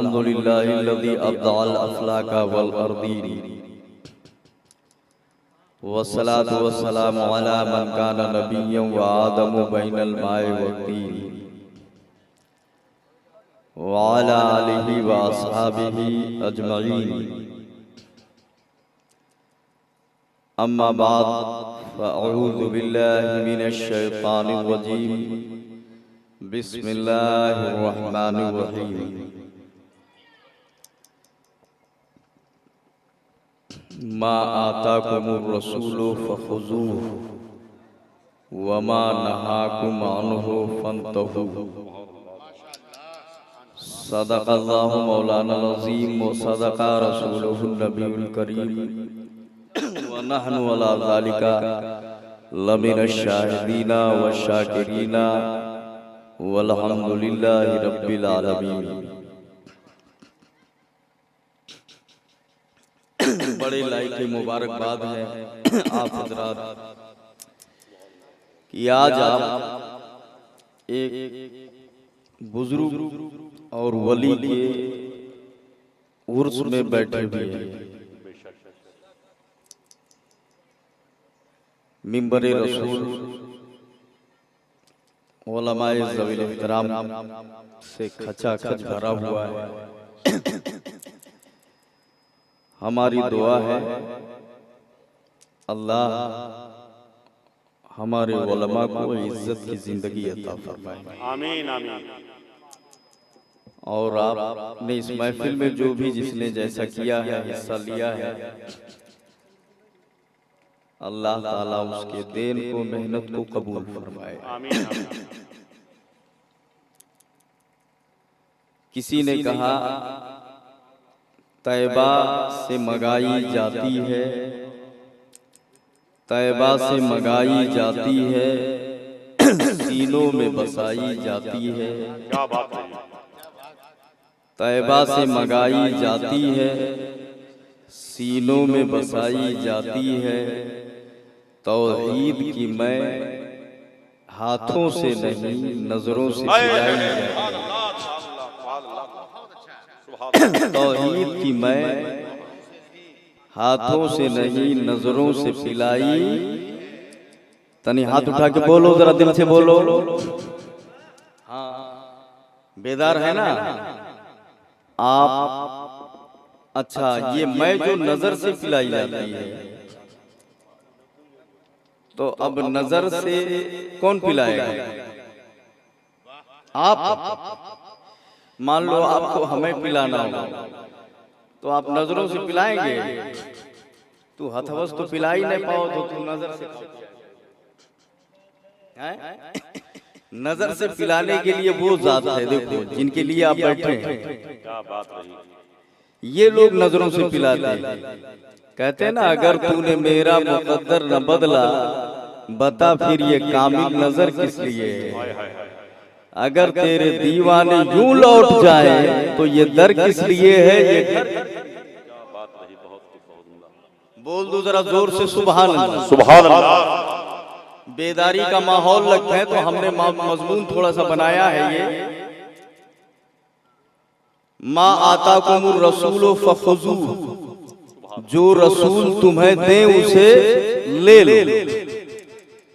अल्हम्दुलिल्लाहिल्लज़ी अब्दअल अफ़लाका वल अर्दीन वस्सलातु वस्सलामु अला मन काना नबिय्यन व आदमु बैनल माइ वत्तीन व अला आलिहि व अस्हाबिहि अजमईन। अम्मा बाद फ़अऊज़ु बिल्लाहि मिनश शैतानिर रजीम। बिस्मिल्लाहिर रहमानिर रहीम। मा आताकुमुर रसूलु फखुज़ूहु व मा नहाकुम अन्हु फंतहू। सदक़ल्लाहु मौलानाल अज़ीम व सदक़ा रसूलुहुन नबियुल करीम व नहनु अला ज़ालिका लमिनश शाहिदीना व शाकिरीना वल्हम्दुलिल्लाहि रब्बिल आलमीन। बड़े लायक मुबारकबाद है आप हजरात कि आज आप एक बुजुर्ग और वली के उर्स में बैठे हुए हैं। मिंबर रसूल उलमाए ज़वील एहतराम से खचाखच भरा हुआ है। हमारी दुआ है अल्लाह हमारे उलमा को इज्जत की जिंदगी अता फरमाए। आमीन आमीन। और आपने इस महफिल में जो भी जिसने जैसा किया है, हिस्सा लिया है, अल्लाह ताला उसके देन को, मेहनत को कबूल फरमाए। आमीन। किसी ने कहा तैबा से मंगाई जाती है, तैबा से मंगाई जाती है, सीनों में बसाई जाती है। क्या बात है। तैबा से मंगाई जाती है, सीनों में बसाई जाती है। तौहीद की मैं हाथों से नहीं नजरों से पिलाई जाती है। तौहीद की मैं हाथों से नहीं नजरों से पिलाई। तनी हाथ उठा के बोलो, जरा दिल से बोलो। हाँ, बेदार है ना आप? अच्छा, ये मैं जो नजर से पिलाई जाती है, तो अब नजर से कौन पिलाएगा? आप। मान लो आपको हमें पिलाना हो तो आप नजरों से पिलाएंगे? तू हथवस तो पिला ही नहीं पाओ तो तू नजर से नजर से पिलाने के लिए वो जात है, देखो जिनके लिए आप बैठे हैं। क्या बात है। ये लोग नजरों से पिलाते हैं। कहते हैं ना, अगर तूने मेरा मुकद्दर न बदला बता फिर ये कामिल नजर किस लिए है। अगर तेरे दीवाने यूं लौट जाए तो ये दर किस लिए है। ये बोल दो जरा जोर से सुभान अल्लाह। सुभान अल्लाह। बेदारी का माहौल लगता है तो हमने मजमून थोड़ा सा बनाया है। ये मा आताकुमुर रसूल फखुज़ूहु, जो रसूल तुम्हें दे उसे ले लो।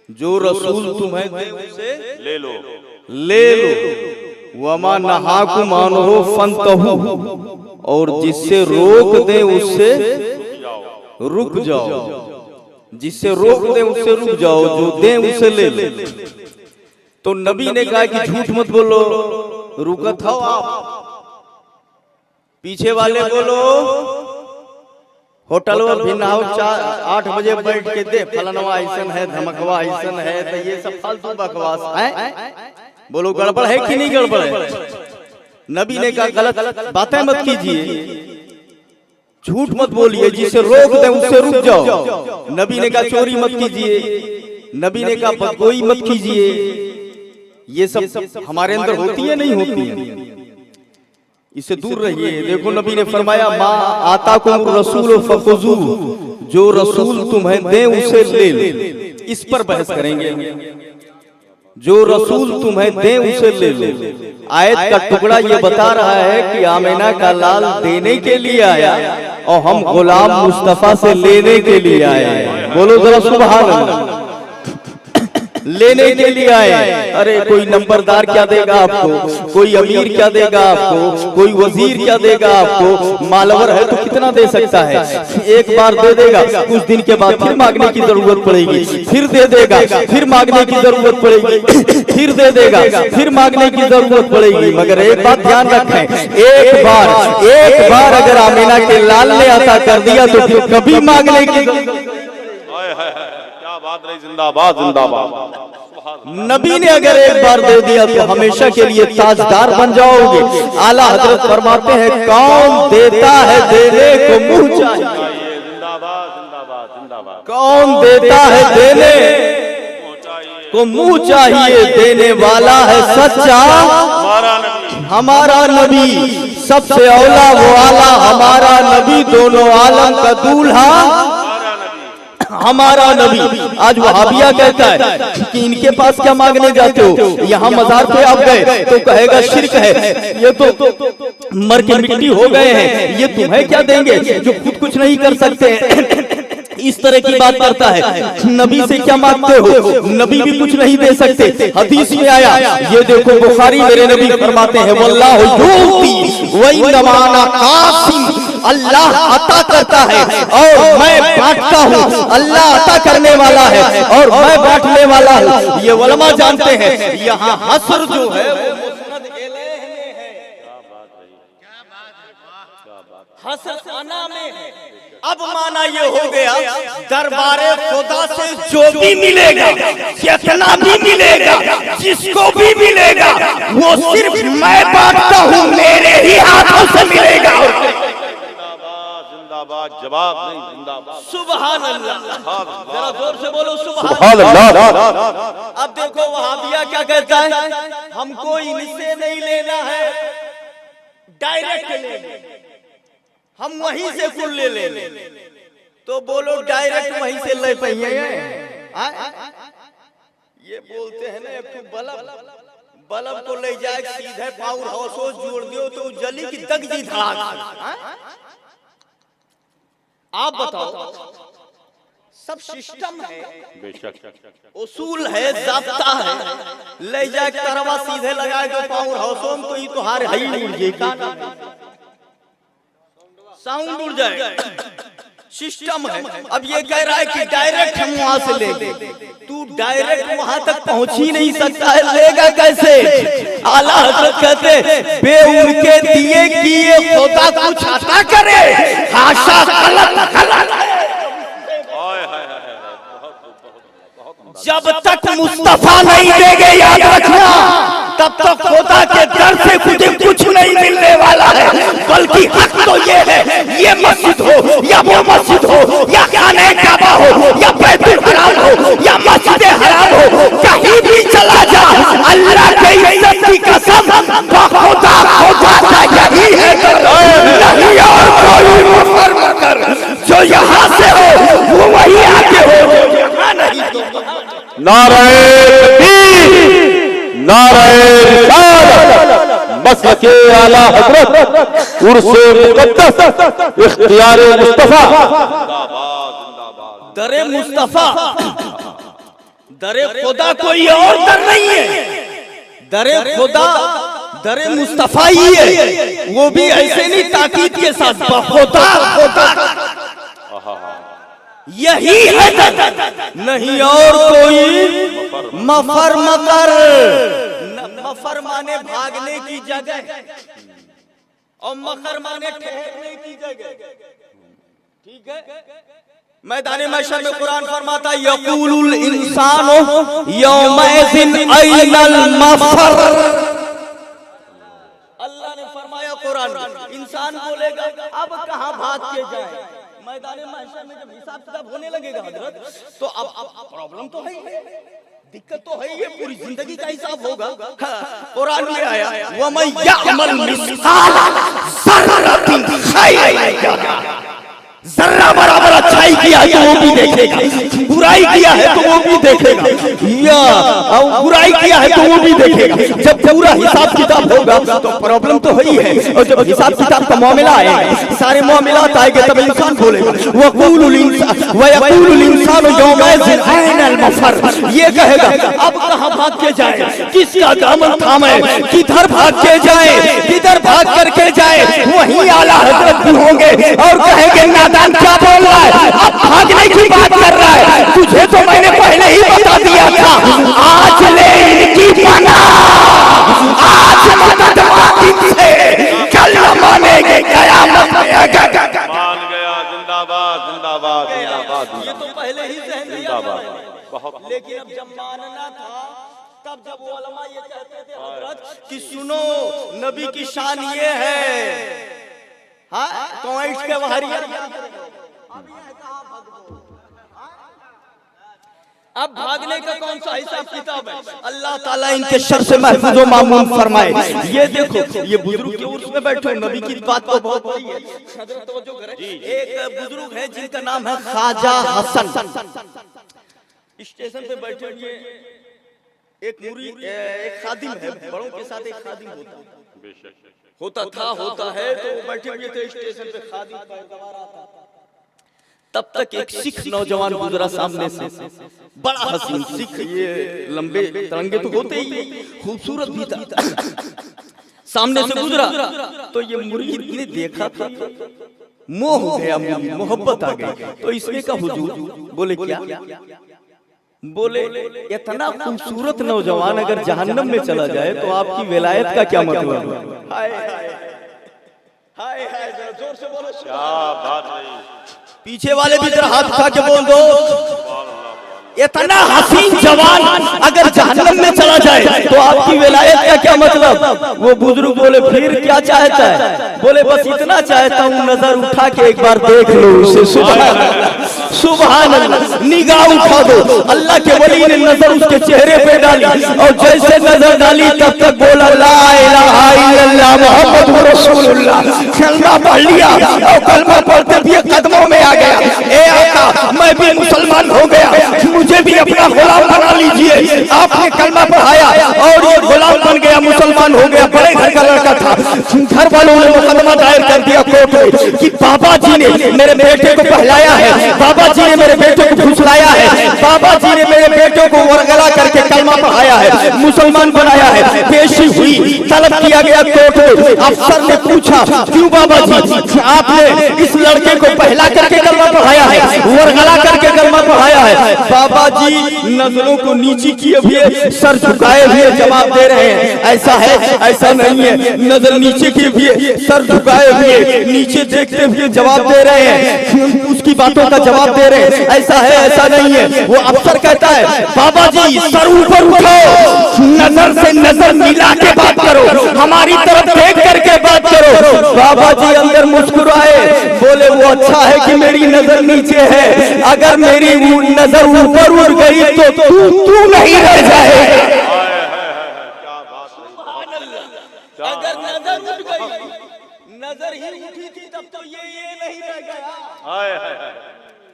जो रसूल तुम्हें दे उसे ले लो। वमा नहाकुम अन्हु फंतहू, और जिससे रोक दे उससे रुक जाओ। जिससे रोक दे उससे रुक जाओ, जो दे उसे ले लो। तो नबी ने कहा कि झूठ मत बोलो, रुका था आप। पीछे वाले बोलो होटल और भी नाव 8 बजे बैठ के दे फलनवा ऐसन है, धमकवा ऐसन है, तो ये सब फालतू बकवास है। बोलो गड़बड़ है कि नहीं गड़बड़ है? नबी ने कहा गलत बातें मत कीजिए, झूठ मत बोलिए, जिसे रोक दे उससे रुक जाओ। नबी ने कहा चोरी मत कीजिए, नबी ने कहा बदगोई मत कीजिए। ये सब हमारे अंदर होती है नहीं होती है, इससे दूर रहिए। देखो नबी ने फरमाया मा आताकुम रसूल फखुज़ूहु, जो रसूल तुम्हें दे उसे ले लो। इस पर बहस करेंगे। जो रसूल तुम्हें दे उसे ले लो। आयत का टुकड़ा ये बता रहा है कि आमिना का लाल देने के लिए आया और हम गुलाम मुस्तफा से लेने के लिए आए हैं। बोलो जरा सुभान अल्लाह। लेने के लिए आए। अरे कोई नंबरदार क्या देगा आपको, कोई अमीर क्या देगा आपको, कोई वजीर क्या देगा आपको, मालवर है तो कितना दे सकता है, एक बार दे देगा, कुछ दिन के बाद फिर मांगने की जरूरत पड़ेगी, फिर दे देगा, फिर मांगने की जरूरत पड़ेगी, फिर दे देगा, फिर मांगने की जरूरत पड़ेगी। मगर एक बात ध्यान रखें, एक बार अगर आमिना के लाल ने अता कर दिया तो फिर कभी मांगने की बात रही। जिंदाबाद जिंदाबाद। नबी ने अगर एक बार दे दिया तो हमेशा के लिए ताजदार बन जाओगे। आला हजरत फरमाते हैं कौन देता है देने को मुंह चाहिए। जिंदाबाद जिंदाबाद जिंदाबाद। कौन देता है देने को मुंह चाहिए, देने वाला है सच्चा हमारा नबी, सबसे औला वो आला हमारा नबी, दोनों आलम का दूल्हा हमारा नबी। आज वहाबिया कहता है कि इनके पास क्या मांगने जाते हो, यहाँ मजार पे आप गए तो कहेगा शिरक है, ये तो मर के मिट्टी हो गए हैं, ये तुम्हें क्या देंगे जो खुद कुछ नहीं कर सकते। इस तरह की बात करता है। नबी से क्या मांगते हो, नबी भी कुछ नहीं दे सकते। हदीस में आया, ये देखो बुखारी, मेरे नबी फरमाते हैं वल्लाहु युती व इन्नमा कासिम, अल्लाह अता करता है और मैं बांटता हूँ। अल्लाह अता करने वाला है और मैं बांटने वाला हूँ। ये उलमा जानते हैं। यहाँ हस्र जो है वो मुस्नद इलैह में है। हस्र अना में है। अब माना ये हो गया दरबारे खुदा से जो भी मिलेगा, जितना भी मिलेगा, जिसको भी मिलेगा, वो सिर्फ मैं बांटता हूँ, मेरे ही हाथों से मिलेगा। जिंदाबाद जवाब नहीं। जिंदाबाद सुभान अल्लाह। जरा जोर से बोलो सुभान अल्लाह। अब देखो वहाबिया क्या कहता है, हमको इनसे नहीं लेना है, डायरेक्ट लेना, हम वहीं से फुल ले ले। तो बोलो डायरेक्ट वहीं से ले पाइए। ये बोलते हैं ना एक बल्ब को ले जाए सीधे पावर हाउस जोड़ दियो तो जली की तक जी धड़ाक। आप बताओ, सब सिस्टम है, उसूल है, ज़ाब्ता है, ले जाए तरवा सीधे लगाए तो पावर हाउसों में तो ये तो हार है ही साउंड उड़ जाए, सिस्टम है। अब ये कह रहा है कि डायरेक्ट हम वहां से लेंगे, तू डायरेक्ट वहां तक पहुंच ही नहीं सकता है, लेगा कैसे? आला हजरत कहते बे उनके दिए किए खुदा कुछ अता करे, हाशा गलत। जब तक मुस्तफा नहीं देंगे याद रखना, तब तक खुदा के दर से कुछ नहीं मिलने वाला है। बल्कि हक तो ये है, ये मस्जिद हो या वो मस्जिद हो या खाने काबा हो या बैतुल हराम हो या मस्जिद हराम हो, कहीं भी चला जा, अल्लाह के इज्जत की कसम, खुदा का यही है, नहीं और कोई मुफर कर। जो यहाँ से हो वो वही आगे हो, यहाँ नहीं तो नाराए मसलके आला हजरत उर्से मुक़द्दस इख्तियार मुस्तफा। दरे मुस्तफा, दरे खुदा कोई और दर नहीं है, दरे खुदा दरे मुस्तफा ही है, वो भी ऐसे नहीं ताकीद के साथ, खुदा यही है दर, नहीं और कोई मफर मकर। मफर माने भागने की जगह और मकर माने ठहरने की जगह। ठीक है, मैदान महशर में कुरान फरमाता यक़ूलुल इंसानु यौमइज़िन अयनल मफर। अल्लाह ने फरमाया कुरान, इंसान बोलेगा अब कहां भाग के जाए। मैदान महशर में जब हिसाब किताब होने लगेगा हजरत, तो अब प्रॉब्लम तो है, दिक्कत तो है, ये पूरी जिंदगी का हिसाब होगा। कुरान में आया वमन यअमल मिस्काल ज़र्रतिन खैरन यरा, जर्रा बराबर अच्छाई किया तो वो भी देखेगा, बुरा बुराई किया है तो वो भी देखेगा, या बुराई किया है तो वो भी देखेगा। जब पूरा हिसाब किताब होगा तो प्रॉब्लम तो वही है, और जब हिसाब किताब का मामला आएगा, सारे मामलात आएंगे, तब इंसान बोलेगा वक़ूलुल इंसान यौमइज़िन ऐनल मफ़र, ये कहेगा अब कहाँ भाग के जाए, किसका दामन थामे, किधर भाग के जाए, किधर भाग करके जाए। वहीं आला हजरत भी होंगे और कहेंगे नादान क्या बोल रहा है, अब भागने की बात कर रहा है, तुझे तो मैंने पहले ही बता दिया था। आज ले इनकी पनाह, आज मदद मांगी से कल न मानेंगे कयामत में। मान गया, जिंदाबाद जिंदाबाद जिंदाबाद। ये तो पहले ही जिंदाबाद, बहुत। लेकिन अब जब मानना था तब जब वो उलमा ये कहते थे हजरत कि सुनो नबी की शान ये है, हाँ कॉइंट्स के बाहरी अब भागने का कौन सा हिसाब किताब है। अल्लाह ताला इनके शर से महफूज व मामून फरमाए। ये देखो ये बुजुर्ग के उर्स में बैठे नबी की बात तो बहुत बड़ी है, तवज्जो करें। एक बुजुर्ग है जिनका नाम है ख्वाजा हसन, स्टेशन पे बैठे हुए एक मुरीद एक खादिम है, बड़ों के साथ एक खादिम होता है, तो वो बैठे हुए थे स्टेशन पे, खादिम पैरदार आता था। तब तक एक सिख नौजवान गुजरा सामने से, बड़ा हसीन सिख, ये लंबे तिरंगे तो होते ही, खूबसूरत भी था। सामने से गुजरा तो ये मुरीद ने देखा था, मोह हो गया, मोहब्बत आ गई। तो इसने कहा हुजूर, बोले क्या? बोले इतना खूबसूरत नौजवान अगर जहन्नम में चला जाए तो आपकी विलायत का क्या मतलब? हाय हाय हाय, जोर से बोलो क्या बात है। पीछे वाले भी जरा हाथ उठा के बोल दो, इतना हसीन जवान अगर जहन्नम में चला जाए तो आपकी विलायत का क्या मतलब? वो बुजुर्ग बोले फिर क्या चाहता है? बोले बस इतना चाहता हूँ नजर उठा के एक बार देख लो उसे। सुभान अल्लाह, निगाह उठा दो। अल्लाह के वली ने नजर उसके चेहरे पे डाली और जैसे नजर डाली तब तक बोला ला इलाहा इल्लल्लाह मुहम्मदुर रसूलुल्लाह, कलमा पढ़ लिया और कलमा पढ़ते हुए कदमों में आ गया, ए आका मैं भी मुसलमान हो गया, मुझे भी अपना गुलाम बना लीजिए। आपने कलमा पढ़ाया और ये गुलाम बन गया, मुसलमान हो गया। बड़े घर का लड़का था, घर वालों ने मुकदमा दायर कर दिया कोर्ट में कि बाबा जी ने मेरे बेटे को पहलाया है, बाबा जी ने मेरे बेटे को फुसलाया है, बाबा जी ने मेरे बेटे को वरगला करके कलमा पढ़ाया है, मुसलमान बनाया है। पेशी हुई, तलब किया गया कोर्ट में। अफसर ने पूछा क्यों बाबा जी आपने इस लड़के को पहला करके कलमा पढ़ाया है, वरगला करके कलमा पढ़ाया है? बाबा जी नजरों को नीची किए हुए, सर झुकाए हुए जवाब दे रहे हैं, ऐसा है ऐसा नहीं है। नजर नीचे किए हुए, सर झुकाए हुए, नीचे देखते हुए जवाब दे रहे हैं, उसकी बातों का जवाब दे रहे हैं, ऐसा है ऐसा नहीं है। वो अफसर कहता है बाबा जी सर ऊपर उठाओ, नजर से नजर मिला के बात करो, हमारी तरफ देख करके बात करो। बाबा जी अंदर मुस्कुराए, बोले वो अच्छा है कि मेरी नजर नीचे है, अगर मेरी नजर ऊपर उड़ गई तो तू नहीं रह जाए। क्या बात है। अगर नजर उठ गई, नजर ही उठी थी तब तो ये नहीं रह गया। हाय हाय हाय,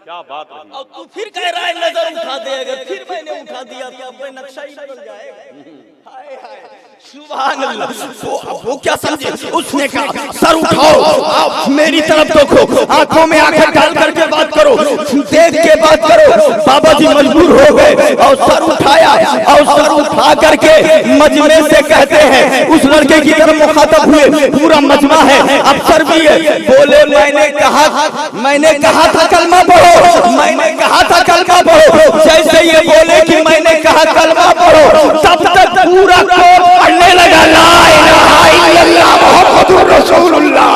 क्या बात है। अब तू फिर कह रहा है नजर उठा दे, अगर फिर मैंने उठा दिया तो अब मैं नक्शा ही बदल जाएगा। हाय हाय, सुभान अल्लाह। वो क्या समझे, उसने कहा सर उठाओ, मेरी तरफ देखो, आंखों में आंखें डाल करके बात करो, देख के बात करो। बाबा जी मजबूर हो गए और सर उठाया और सर उठा करके मजमे से कहते हैं, उस लड़के की तरफ मुखातब हुए, पूरा मजमा है, अफसर भी है। बोले मैंने कहा था कलमा पढ़ो, मैंने कहा था कलमा पढ़ो। जैसे ये बोले कि मैंने कहा कलमा पढ़ो, तब तक पूरा कोर्ट पढ़ने लगा ला इलाहा इल्लल्लाह मुहम्मदुर रसूलुल्लाह।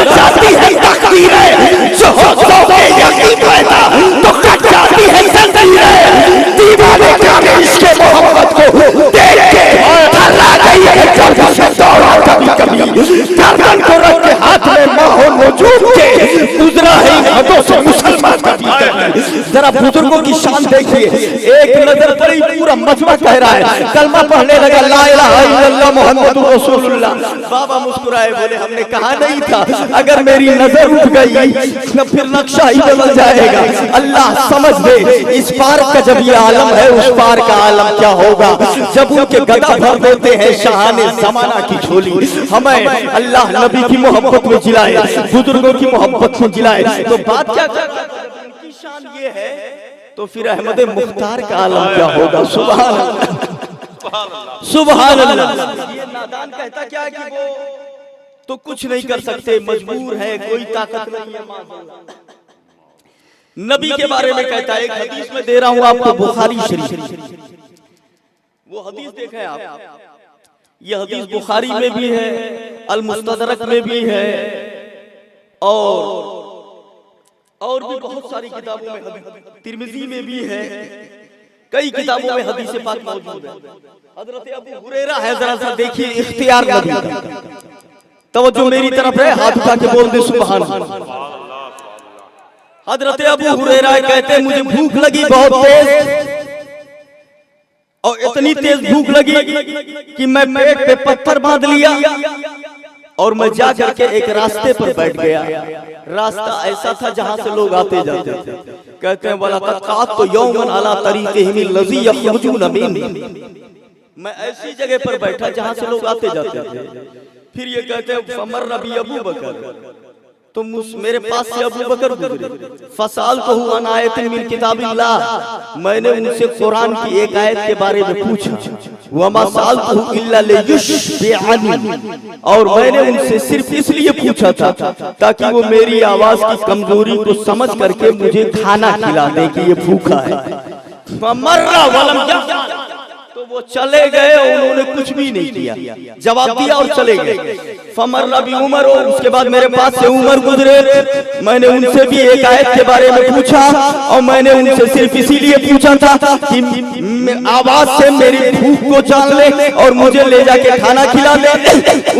जाती है तकदीर है, जो होठों पे यकीन रहता तो कट जाती है तकदीर। दीवाने का इसके मोहब्बत को देख के हल्ला गई है गर्दन से दौड़ा, कभी गर्दन को रख के हाथ में माहौल मौजूद के गुजरा है हाथों से मुसलमान का। जरा बुजुर्गों की शान देखिए, एक नजर पड़ी पूरा मजमा कह रहा है, कलमा पढ़ने लगा, ला इलाहा इल्लल्लाह मुहम्मदुर रसूलुल्लाह। बाबा मुस्कुराए, बोले हमने कहा नहीं था, अगर मेरी नजर उठ गई तो फिर नक्शा ही बदल जाएगा। अल्लाह समझ दे, इस पार का जब ये आलम है, उस पार का आलम क्या होगा। जब उनके गदा भर देते हैं शाहाने जमाना की झोली, हमें अल्लाह नबी की मोहब्बत में जिलाए, बुजुर्गों की मोहब्बत में जिलाए, तो बात क्या इनकी शान ये है, तो फिर अहमद मुख्तार का आलम क्या होगा। सुभान अल्लाह, सुभान अल्लाह। ये नादान कहता क्या है कि वो तो कुछ नहीं कर सकते, मजबूर है, कोई ताकत नहीं है। नबी के बारे में कहता है, एक हदीस में दे रहा हूं आपको, बुखारी शरीफ, वो हदीस देखें आप, ये हदीस बुखारी में भी है, अल मुस्तदरक में भी है, और भी बहुत सारी किताबों में, तिरमिजी में भी है, कई किताबों में हदीस पाक मौजूद है। हजरत अबू हुरैरा है, जरा सा देखिए इख्तियार नबी का, तवज्जो मेरी तरफ है, हाथ उठा के बोल दे सुभान अल्लाह। हजरत अबू हुरैरा कहते हैं, मुझे भूख लगी बहुत तेज, और इतनी तेज भूख लगी कि मैं पेट पे पत्थर बांध लिया और मैं जा करके एक रास्ते पर बैठ गया। रास्ता ऐसा था जहां से लोग आते जाते थे। कहते हैं वाला तकात तो यौमन अला तरीक़िहिम लज़ी यखरुजून मिन, मैं ऐसी जगह पर बैठा जहां से लोग आते जाते थे। फिर ये कहते हैं फमर रबी अबू बकर, तो मेरे पास से अबू बकर गुजरे, फसाल तो हुआ आयत मिन किताबिल्लाह, मैंने उनसे कुरान की एक आयत के बारे में पूछा, वमा सालतहु इल्ला लियुशबिअनी, और मैंने उनसे सिर्फ इसलिए पूछा था ताकि वो मेरी आवाज की कमजोरी को समझ करके मुझे खाना खिला दे कि ये भूखा है। फमर्रा वलम यफ़अल, तो वो चले गए और उन्होंने कुछ भी नहीं किया, जवाब दिया और चले गए। फमर्रा भी उमर, और उसके बाद मेरे पास से उमर गुजरे, मैंने उनसे भी एक आयत के बारे में पूछा, और मैंने उनसे सिर्फ इसीलिए पूछा था कि आवाज से मेरी भूख को जान ले और मुझे ले जाके खाना खिला दे।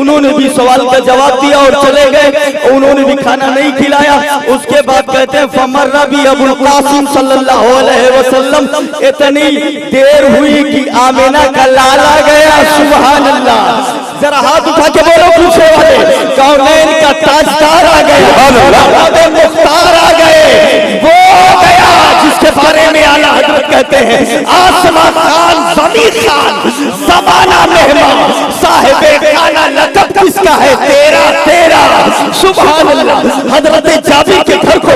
उन्होंने भी सवाल का जवाब दिया और चले गए, और उन्होंने भी खाना नहीं खिलाया। उसके बाद कहते हैं फमर्रा भी अबुल कासिम सल्लल्लाहु अलैहि वसल्लम, इतनी देर हुई कि आमिना का लाला गया। सुभान अल्लाह, जरा हाथ उठा के बोलो पूछे वाले, कौनैन का ताजदार आ गया, मुख्तार आ गए, वो गया जिसके बारे में आला हजरत कहते हैं आसमां खान ज़मीन खान ज़माना मेहमान साहिब खाना लक़ब किसका है, तेरा तेरा। सुभान अल्लाह, हजरत जाबिर के घर को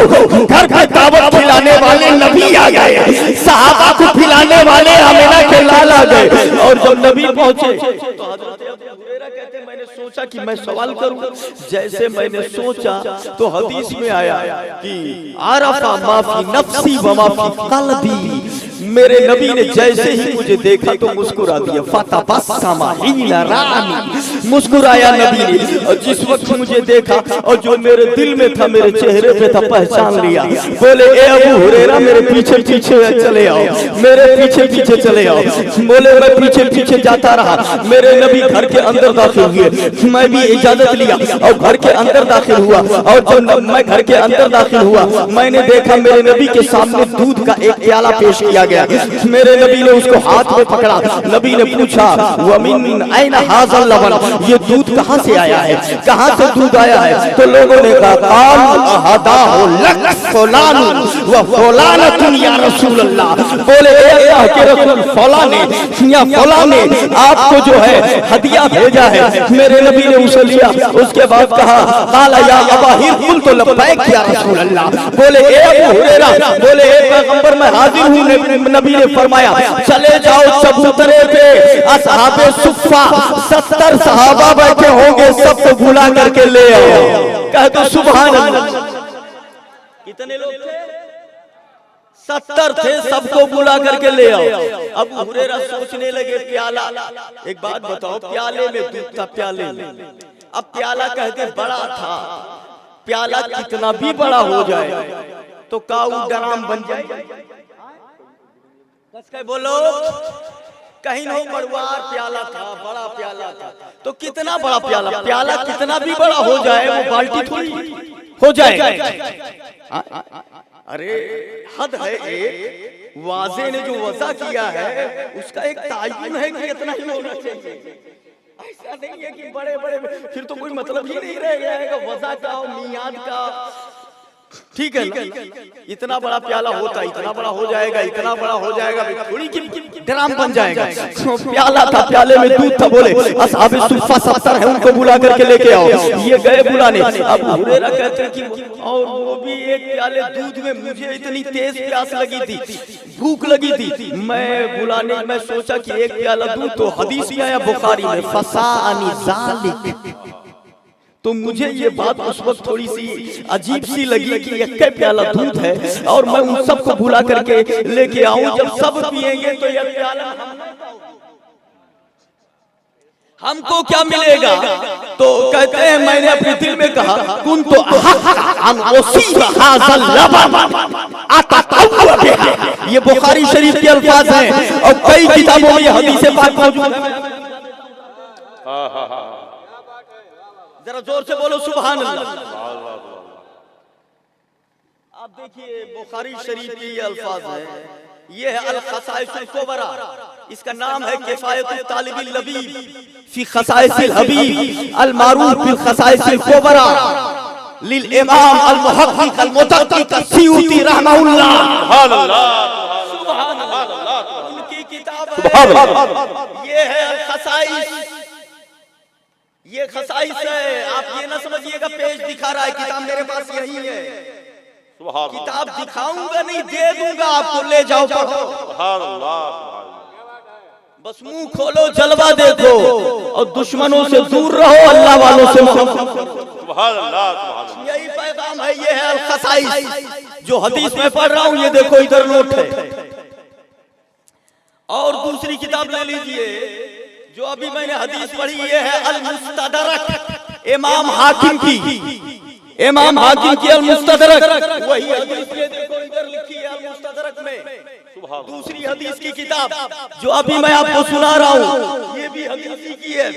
घर पे दावत खिलाने वाले नबी आ गए, सहाबा को खिलाने वाले आमिना के लाल आ गए। और जब नबी पहुंचे तो हजरत अबू हुरैरा कहते हैं मैंने सोचा कि मैं सवाल करूं, जैसे मैंने सोचा तो हदीस में आया कि आरफा माफी नफ्सी व माफी क़ल्बी, मेरे नबी ने जैसे ही मुझे देखा तो मुस्कुरा दिया। फतबस्समा हिना रानी, मुस्कुराया नबी ने, और जिस वक्त मुझे देखा और जो मेरे दिल में था मेरे चेहरे पे था पहचान लिया। बोले ए अबू हुरैरा मेरे पीछे पीछे चले आओ, मेरे पीछे पीछे चले आओ। बोले मैं पीछे पीछे जाता रहा, मेरे नबी घर के अंदर दाखिल हुए, मैं भी इजाजत लिया और घर के अंदर दाखिल हुआ। और जब मैं घर के अंदर दाखिल हुआ मैंने देखा मेरे नबी के सामने दूध का एक प्याला पेश किया गया। मेरे नबी ने उसको हाथ में पकड़ा, नबी ने पूछा वमिन ऐन हाज़ल लबन, ये दूध कहाँ से आया है, कहाँ से दूध आया है। तो लोगों ने कहा क़ाल अहदाहु लक फलान व फलानतुन या रसूल अल्लाह। बोले ए अल्लाह के रसूल फलाने या फलाने आपको जो है हदिया भेजा है। मेरे नबी ने उसे लिया, उसके बाद कहा क़ाल या अबा हिर कुल तो लब्बैक या रसूल अल्लाह। बोले ए अबू हुरैरा, बोले ए पैगंबर मैं हाजिर हूँ। नबी ने फरमाया चले जाओ चबूतरे पे, असहाबे सुफ़ा 70 सहाबा बैठे होंगे, सबको बुला करके ले आओ। कह दो सुभान अल्लाह। कितने लोग थे? 70 थे, सबको बुला करके ले आओ। अब हुरैरा सोचने लगे प्याला, एक बात बताओ प्याले में दूध था, प्याले में, अब प्याला कहते बड़ा था, प्याला कितना भी बड़ा हो जाए तो काऊ डराम बन जाए। बोलो कहीं हो मड़वार प्याला था, बड़ा प्याला था, तो कितना बड़ा प्याला, प्याला कितना भी बड़ा हो जाए वो बाल्टी थोड़ी हो जाएगा। अरे हद है एक, वाजे ने जो वज़ा किया है उसका एक तायुन है कि इतना ही होना चाहिए। ऐसा नहीं है कि बड़े बड़े, फिर तो कोई मतलब ही नहीं रह जाएगा वज़ा का और मियाद का। ठीक है ना, इतना बड़ा प्याला होता, इतना बड़ा हो जाएगा, इतना बड़ा हो जाएगा, थोड़ी की ड्राम बन जाएगा। प्याला था, प्याले में दूध था, बोले असहाबे सुफ़ा 70 है, उनको बुला करके लेके आओ। ये गए बुलाने। अब हुरैरा कहते हैं कि और वो भी एक प्याले दूध में, मुझे इतनी तेज प्यास लगी थी, भूख लगी थी, मैं बुलाने में सोचा कि एक प्याला दूध, तो हदीस में आया बुखारी में फसाअनी ज़ालिक। तो मुझे ये बात उस वक्त थोड़ी सी अजीब सी लगी कि एक प्याला दूध है और मैं उन सबको बुला करके लेके आऊं, जब सब पिएंगे तो ये प्याला हमको क्या मिलेगा। तो कहते हैं मैंने अपने दिल में कहा कुन तो ये बुखारी शरीफ के अल्फाज हैं और कई किताबों में हदीसें पाक मौजूद है। जरा जोर से बोलो सुभान अल्लाह। आप देखिए बुखारी शरीफ के ये अल्फाज है, ये है अल खसाइसुल कुबरा, इसका नाम है किफायतुत तालिबिल लबीब फी खसाइसिल हबीब अल मारूफ बिल खसाइसिल कुबरा लिल इमाम अल मुहक्किक अल मुतक्किक अस्सियूती रहमहुल्लाह। सुभान अल्लाह, उनकी किताब ये है अल खसाइस, ये खसाइस है। आप ये ना समझिएगा पेज दिखा रहा है, किताब मेरे पास यही है। किताब दिखाऊंगा नहीं, दे दूंगा आपको, ले जाओ पढ़ो। बस मुंह खोलो, जलवा देखो और दुश्मनों से दूर रहो, अल्लाह वालों से यही पैगाम है। ये है अल खसाइस जो हदीस में पढ़ रहा हूं, ये देखो इधर नोट है। और दूसरी किताब ले लीजिए जो अभी मैंने हदीस पढ़ी, ये है अल मुस्तदरक इमाम हाकिम की, इमाम हाकिम की अल मुस्तदरक। वही हदीस ये देखो इधर लिखी है अल मुस्तदरक में। दूसरी हदीस की किताब जो अभी मैं आपको सुना रहा हूँ, ये भी हदीस की है।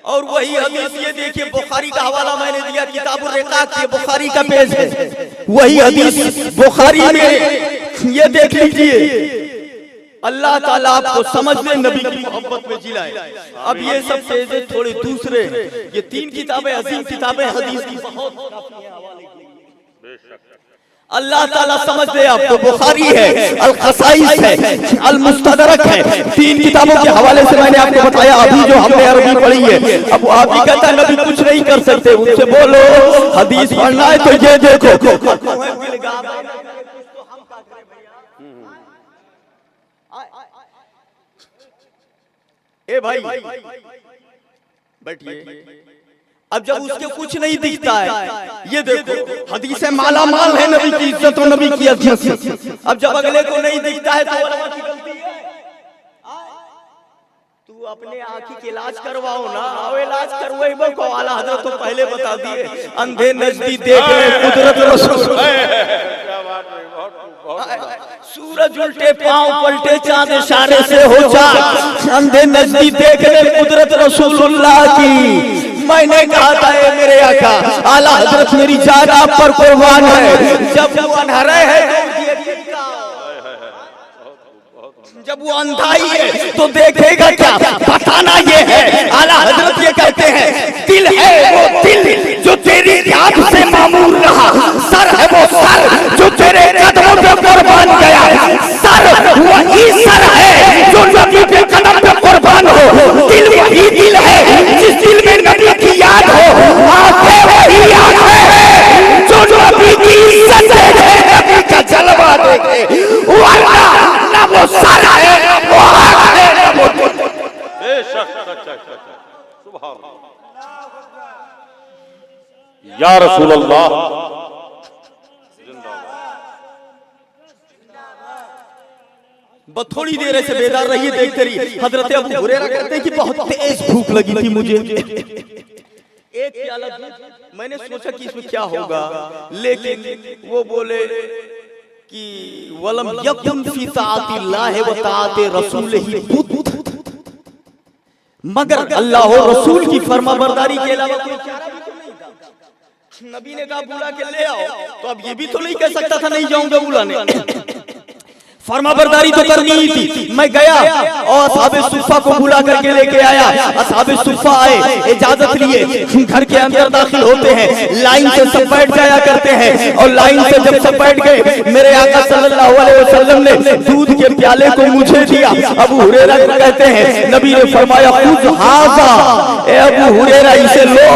और वही हदीस ये देखिए, बुखारी का हवाला मैंने दिया, किताबुर रिकाक के बुखारी का पेज है, वही हदीस बुखारी में, ये देख लीजिए। अल्लाह ताला आपको समझ में, नबी की मोहब्बत में जिलाए। अब ये सब पेजे थोड़े दूसरे, ये 3 किताबें अजीम किताबें हदीस की बहुत, अल्लाह ताला समझ ले आपको। बुखारी है, अल खसाइस है, अल मुस्तदरक है, 3 किताबों के हवाले से मैंने आपको बताया। अभी जो हमने अरबी पढ़ी है, अब आप ही कहता है नबी कुछ नहीं कर सकते, उनसे बोलो हदीस पढ़ना है तो ये देखो। ए भाई बैठिए। अब जब उसके कुछ नहीं दिखता है, ये देखो हदीसें माला माल है नबी की इज्जत और नबी की अजीमत। अब जब अगले को नहीं दिखता है तो उलमा की गलती है। तू अपने आँखी के इलाज करवाओ ना, आओ इलाज करवाइबो को। आला हजरत तो पहले बता दिए, अंधे नजदी देख ले कुदरत रसूल। सूरज उल्टे पांव पलटे, चांद इशारे से हो जा, अंधे नजदी देख ले कुदरत रसूलुल्लाह की। मैंने कहा था ये मेरे आका आला हजरत मेरी जान आप पर कुर्बान है। जब वो अनहरा है, जब वो अंधाई है तो देखेगा क्या, बताना ये है। आला हजरत ये कहते हैं दिल है वो दिल जो तेरी याद से मामूर रहा, सर है वो सर जो तेरे कदमों पे कुर्बान गया, सर वही सर है जो नबी के कदम पे कुर्बान हो, दिल वही दिल है जिस दिल में नबी की याद हो, आंखें वही आंखें जो नबी की इज्जत है, नबी का जलवा देखे। ना वो सर है, ना वो आंख है, ना वो या रसूल अल्लाह। थोड़ी देर ऐसे बेदार रहिए, देखते रहिए। हजरत अबू हुरैरा कहते हैं कि बहुत तेज भूख लगी थी मुझे। एक प्याला दूध, मैंने सोचा कि इसमें क्या होगा, लेकिन वो बोले कि वलम यकुन फी ताअतिल्लाह व ताअति रसूलिही बुत, मगर अल्लाह और रसूल की फरमाबरदारी के अलावा कोई चारा भी तो नहीं था। नबी ने कहा बुला के ले आओ, तो अब ये भी तो नहीं कह सकता था नहीं जाऊंगा बुलाने, फर्माबरदारी तो करनी ही थी। मैं गया और असहाबे सुफ़ा को बुला करके लेके आया। असहाबे सुफ़ा आए, इजाजत लिए, घर के अंदर दाखिल होते हैं, लाइन से सब बैठ जाया करते हैं। और लाइन से जब सब बैठ गए, मेरे आका सल्लल्लाहु अलैहि वसल्लम ने दूध के प्याले को मुझे दिया। अबू हुरैरा को कहते हैं, नबी ने फरमाया खुद हाजा, ए अबू हुरैरा इसे लो,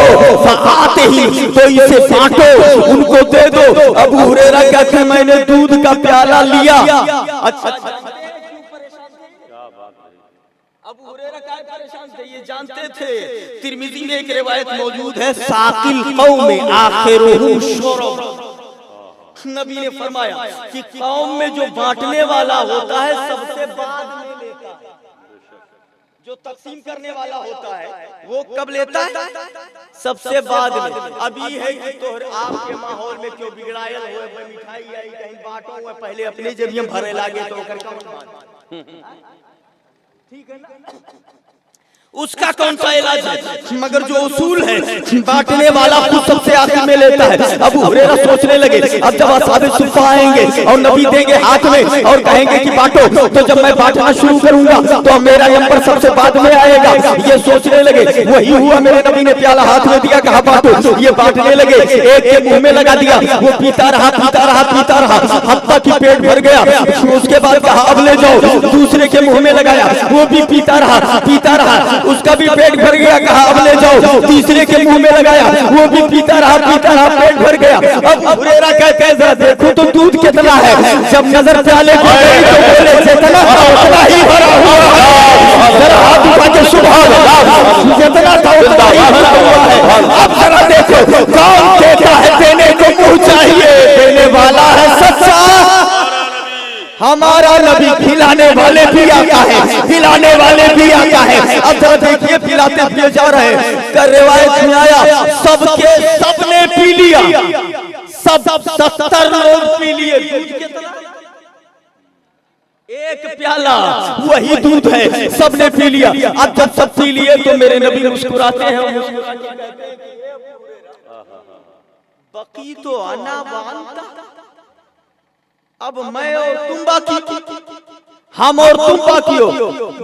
फआते ही तो इसे बांटो, उनको दे दो। अबू हुरैरा कहते हैं मैंने दूध का प्याला लिया। अच्छा, अबू हुरैरा क्या परेशान थे ये जानते थे। तिरमिज़ी में एक रिवायत मौजूद है, साकिल कौम आखिरुहु शुरब। नबी ने फरमाया कि कौम में जो बांटने वाला होता है सबसे बाद में लेता है, जो तकसीम करने वाला होता है वो कब लेता है? सबसे बाद में। अभी है कि तो आपके माहौल में क्यों बिगड़ायल हुए, मिठाई आई कहीं बांटो हुए, पहले अपने जरिए भरे लागे तो ठीक है ना, उसका कौन सा इलाज है? मगर जो उसूल है बांटने वाला खुद सबसे आखिर में लेता है। अबू हुरैरा सोचने लगे अब जब असहाबे सुफ़ा आएंगे और नबी देंगे हाथ में और कहेंगे कि बांटो, तो जब मैं बांटना शुरू करूंगा तो मेरा नंबर सबसे बाद में आएगा। ये सोचने लगे, वही हुआ। मेरे नबी ने प्याला हाथ में दिया, कहा बांटो, ये बांटने लगे, एक के मुंह में लगा दिया, वो पीता रहा पीता रहा पीता रहा, हत्ता कि पेट भर गया। उसके बाद कहा अब ले जाओ, दूसरे के मुंह में लगाया, वो भी पीता रहा, उसका भी पेट भर गया, कहा अब ले जाओ, तीसरे के मुंह में लगाया, वो भी पीता रहा पेट भर गया। अब हुरैरा कहते हैं जरा देखो तो दूध कितना है। जब नजर प्याले को गई तो बोले जितना था उतना ही भरा हुआ है। जरा हाथ उठा के सुभान अल्लाह, जितना था उतना ही भरा हुआ है। अब जरा देखो कौन देता है, देने को मुंह चाहिए, देने वाला है सच्चा हमारा नबी, खिलाने वाले भी आता है, पिलाने वाले भी आता है। अब जरा देखिए पिलाते पिए जा रहे हैं, कर रिवायत में आया सबके सबने पी लिया, सब 70 लोग पी लिए। एक प्याला वही दूध है, सबने पी लिया। अब जब सब पी लिए तो मेरे नबी मुस्कुराते हैं, बकी तो आना वांता, अब मैं और तुम बाकी, हम और तुम बाकी हो।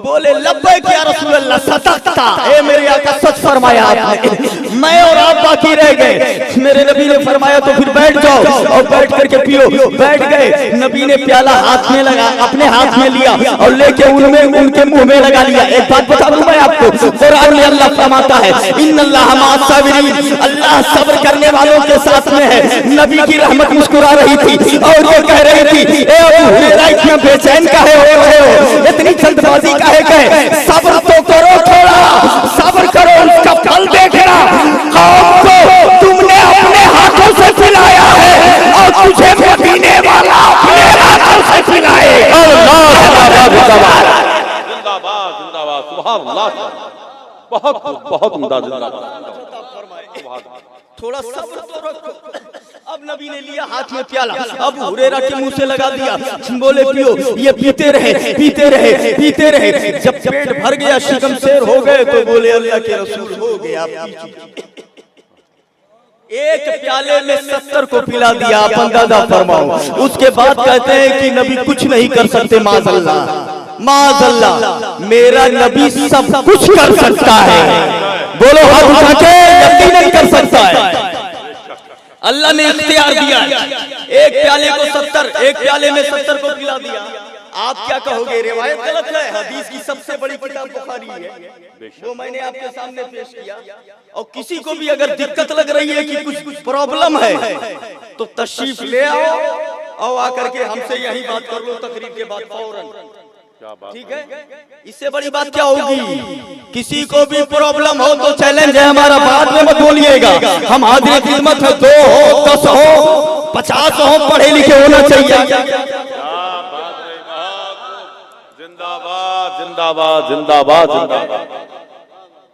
बोले लब्बैक या रसूल अल्लाह, सदक़ता, ए मेरे आका सच फरमाया आपने, मैं और आप बाकी रह गए। मेरे नबी ने फरमाया तो फिर बैठ जाओ और बैठ करके पियो। बैठ गए, नबी ने प्याला हाथ में लगा, अपने हाथ में लिया और लेके उनमें उनके मुंह में लगा लिया। एक बात बता दूं मैं आपको, कुरान में अल्लाह फरमाता है इन्नल्लाह मअस-साबिरीन, अल्लाह सब्र करने वालों के साथ में है। नबी की रहमत मुस्कुरा रही थी और ये कह रही थी ए अबू हुरैरा इतना बेचैन काहे हो, इतनी जल्दबाजी काहे कहे, सब्र तो करो, थोड़ा सब्र करो, उसका फल देखना। कौम को तुमने अपने हाथों से पिलाया है और तुझे पीने वाला अपने हाथों से पिलाए। जिंदाबाद जिंदाबाद, सुभान अल्लाह, बहुत बहुत उम्दा, जिंदाबाद। थोड़ा सब्र तो रखो। अब नबी ने लिया हाथ में प्याला, अब हुरैरा के मुंह से लगा दिया, बोले पियो। ये पीते रहे। जब पेट भर गया, शिकम शेर हो गए, तो बोले अल्लाह के रसूल हो गया। एक प्याले में 70 को पिला दिया, आप अंदाजा फरमाओ। उसके बाद कहते हैं कि नबी कुछ नहीं कर सकते, माज़अल्लाह, मेरा नबी सब कुछ कर सकता है। बोलो हाथ उठा के, यकीनन कर सकता है। अल्लाह ने इख्तियार दिया, एक प्याले को 70, एक प्याले में 70 को पिला दिया। आप क्या कहोगे, रिवायत गलत है? हदीस की सबसे बड़ी किताब बुखारी है, वो मैंने आपके सामने पेश किया। और किसी को भी अगर दिक्कत लग रही है कि कुछ प्रॉब्लम है तो तशरीफ ले आओ और आकर के हमसे यही बात कर लो तकरीर के बाद फौरन, ठीक है? इससे बड़ी बात क्या होगी? किसी को भी प्रॉब्लम हो तो चैलेंज है हमारा, बाद में मत बोलिएगा। हम हाजिर खिदमत है, 2 हो 10 हो 50 हो, पढ़े लिखे होना चाहिए। जिंदाबाद जिंदाबाद जिंदाबाद जिंदाबाद।